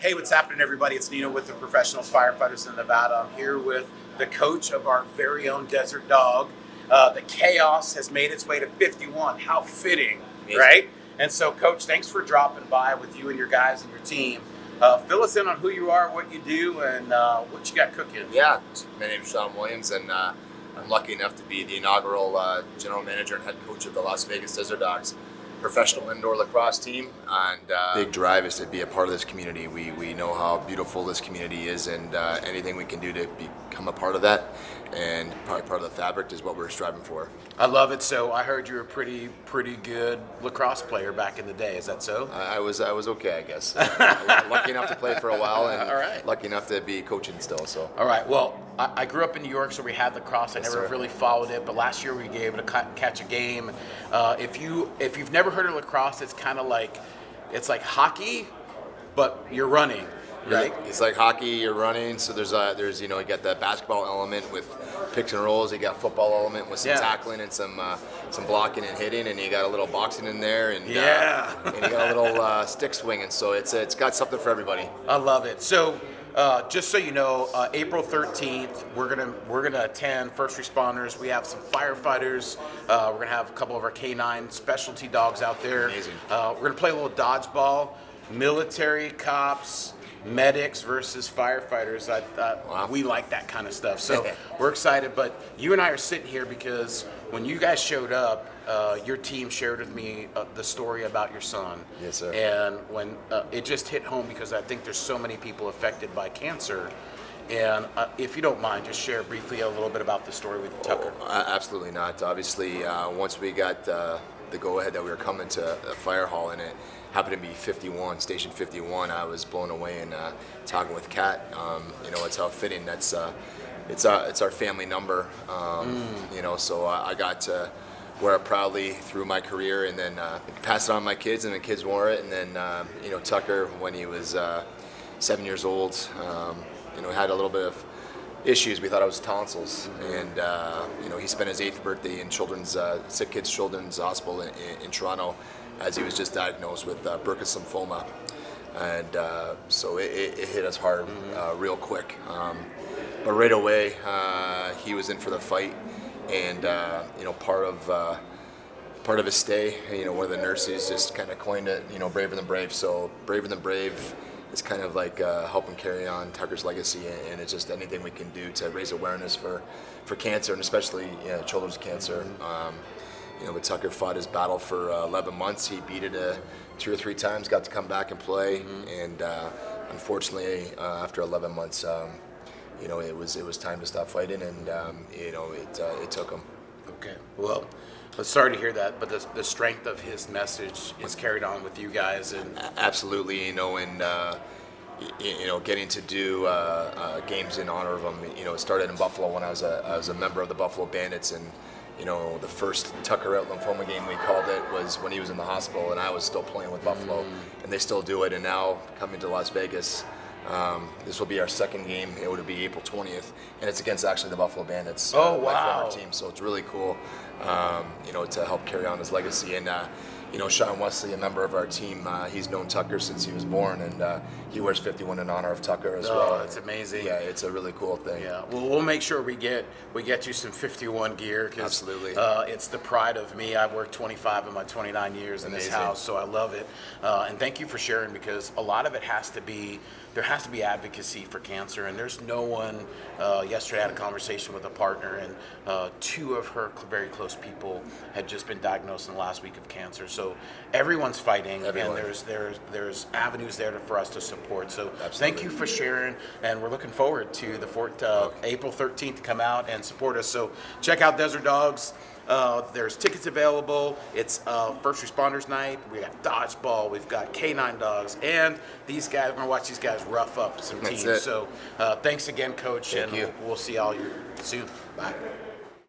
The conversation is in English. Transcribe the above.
Hey, what's happening, everybody? It's Nino with the Professional Firefighters in Nevada. I'm here with the coach of our very own Desert Dog. The chaos has made its way to 51. How fitting, Amazing. right? And so, Coach, thanks for dropping by with you and your guys and your team. Fill us in on who you are, what you do, and what you got cooking. Yeah, my name is Shawn Williams, and I'm lucky enough to be the inaugural general manager and head coach of the Las Vegas Desert Dogs professional indoor lacrosse team. And big drive is to be a part of this community. We know how beautiful this community is, and anything we can do to become a part of that and probably part of the fabric is what we're striving for. I love it. So I heard you were a pretty good lacrosse player back in the day. Is that so? I was okay, I guess. Lucky enough to play for a while, and All right. lucky enough to be coaching still. So. All right. Well, I grew up in New York, so we had lacrosse. I never really followed it, but last year we were able to catch a game. If you've never heard of lacrosse, it's kind of like hockey, but you're running. Right. It's like hockey, you're running. So there's you got the basketball element with picks and rolls. You got football element with some tackling and some blocking and hitting, and you got a little boxing in there, and and you got a little stick swinging. So it's got something for everybody. I love it. So just so you know, April 13th, we're gonna attend first responders. We have some firefighters. We're gonna have a couple of our canine specialty dogs out there. Amazing. We're gonna play a little dodgeball. Military, cops, medics versus firefighters. Wow. We like that kind of stuff. So we're excited. But you and I are sitting here because when you guys showed up, your team shared with me the story about your son. Yes, sir. And when it just hit home because I think there's so many people affected by cancer. And if you don't mind, just share briefly a little bit about the story with Tucker. Absolutely not. Obviously, once we got the go-ahead that we were coming to a fire hall, and it happened to be 51, Station 51, I was blown away. And talking with Kat, it's how fitting. That's it's our family number. So I got to wear it proudly through my career, and then pass it on to my kids, and the kids wore it. And then Tucker, when he was 7 years old, had a little bit of issues. We thought it was tonsils, and he spent his 8th birthday in Sick Kids Children's Hospital in Toronto, as he was just diagnosed with Burkitt's lymphoma, and so it hit us hard real quick. But right away, he was in for the fight, and part of his stay, one of the nurses just kind of coined it, braver than brave. So braver than brave. It's kind of like helping carry on Tucker's legacy, and it's just anything we can do to raise awareness for cancer, and especially children's cancer. But Tucker fought his battle for 11 months. He beat it 2 or 3 times, got to come back and play, and unfortunately, after 11 months, it was time to stop fighting, and it took him. Okay. Well, sorry to hear that, but the strength of his message is carried on with you guys, and absolutely, and getting to do games in honor of him. It started in Buffalo when I was a member of the Buffalo Bandits, and the first Tucker Out lymphoma game, we called it, was when he was in the hospital, and I was still playing with Buffalo, and they still do it. And now coming to Las Vegas, this will be our second game. It would be April 20th, and it's against actually the Buffalo Bandits. Oh, wow. My former team. So it's really cool, to help carry on his legacy. And Shawn Wesley, a member of our team, he's known Tucker since he was born, and he wears 51 in honor of Tucker as well. Oh, that's amazing. Yeah, it's a really cool thing. Yeah, well, we'll make sure we get you some 51 gear, because absolutely, it's the pride of me. I've worked 25 of my 29 years in this house, so I love it. And thank you for sharing, because a lot of it has to be advocacy for cancer, and there's no one. Yesterday I had a conversation with a partner, and 2 of her very close people had just been diagnosed in the last week of cancer. So everyone's fighting, and there's avenues there for us to support. So thank you for sharing, and we're looking forward to the April 13th to come out and support us. So check out Desert Dogs. There's tickets available. It's first responders night. We got dodgeball. We've got canine dogs, and these guys. We're gonna watch these guys rough up some teams. So thanks again, Coach, Thank you. We'll see all you soon. Bye.